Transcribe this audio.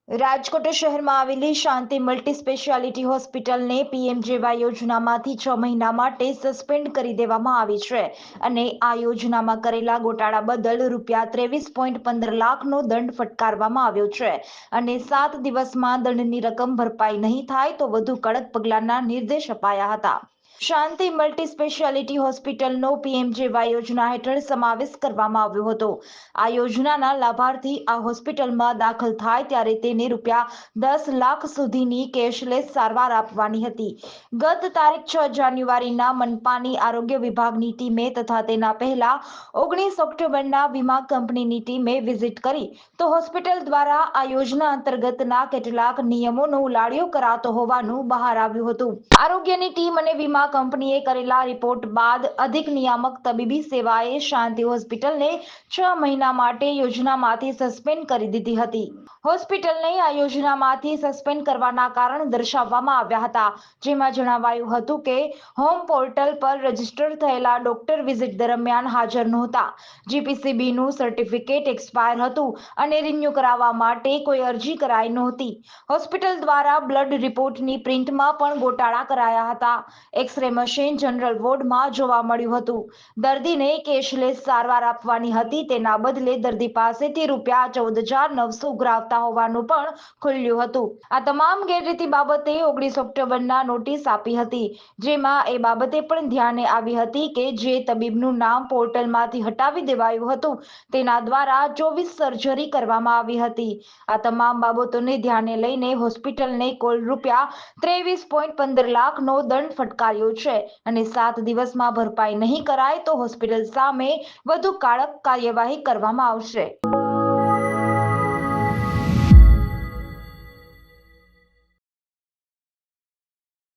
રાજકોટ શહેરમાં આવેલી શાંતિ multi speciality હોસ્પિટલને પીએમજેવાય યોજનામાંથી 6 મહિના માટે સસ્પેન્ડ કરી દેવામાં આવી છે અને આ યોજનામાં કરેલા ગોટાળા બદલ ₹23.15 લાખનો દંડ ફટકારવામાં આવ્યો છે અને 7 દિવસમાં દંડની રકમ ભરપાઈ નહીં થાય તો વધુ કડક પગલાંના નિર્દેશ અપાયા હતા। શાંતિ મલ્ટી સ્પેશિયાલિટી હોસ્પિટલનો પીએમજેવાય યોજના હેઠળ સમાવેશ કરવામાં આવ્યો હતો। આ યોજનાના લાભાર્થી આ હોસ્પિટલમાં દાખલ થાય ત્યારે તેને ₹10 લાખ સુધીની કેશલેસ સારવાર આપવાની હતી। ગત તારીખ 6 જાન્યુઆરીના મનપાની આરોગ્ય વિભાગની ટીમે તથા તેના પહેલા 19 ઓક્ટોબરના વીમા કંપનીની ટીમે વિઝિટ કરી તો હોસ્પિટલ દ્વારા આ યોજના અંતર્ગતના કેટલાક નિયમોનો ઉલાળ્યો કરાતો હોવાનું બહાર આવ્યું હતું। આરોગ્યની ટીમ અને વીમા કંપનીએ કરેલા રિપોર્ટ બાદ અધિક નિયામક તબીબી સેવાએ શાંતિ હોસ્પિટલને 6 મહિના માટે યોજનામાંથી સસ્પેન્ડ કરી દીધી હતી। હોસ્પિટલને આ યોજનામાંથી સસ્પેન્ડ કરવાના કારણ દર્શાવવામાં આવ્યા હતા, જેમાં જણાવાયું હતું કે હોમ પોર્ટલ પર રજીસ્ટર થયેલા ડોક્ટર વિઝિટ દરમિયાન હાજર નહોતા, જીપીસીબીનું સર્ટિફિકેટ એક્સપાયર હતું અને રિન્યુ કરાવવા માટે કોઈ અરજી કરાઈ નહોતી। હોસ્પિટલ દ્વારા બ્લડ રિપોર્ટની પ્રિન્ટમાં પણ ગોટાળા કરાયા હતા। એક્સ-રે મશીન જનરલ વોર્ડમાં જોવા મળ્યું હતું। દર્દીને કેશલેસ સારવાર આપવાની હતી, તેના બદલે દર્દી પાસેથી ₹14,900 ઉઘરાવતા હોવાનું પણ ખુલ્યું હતું। આ તમામ ગેરરીતિ બાબતે 19 ઓક્ટોબરના નોટિસ આપી હતી, જેમાં એ બાબતે પણ ધ્યાને આવી હતી કે જે તબીબનું નામ પોર્ટલમાંથી હટાવી દેવાયું હતું તેના દ્વારા 24 સર્જરી કરવામાં આવી હતી। આ તમામ બાબતોને ધ્યાને લઈને હોસ્પિટલને કુલ ₹23.15 લાખનો દંડ ફટકાર્યો છે અને 7 દિવસમાં ભરપાઈ નહીં કરાય તો હોસ્પિટલ સામે વધુ કડક કાર્યવાહી કરવામાં આવશે।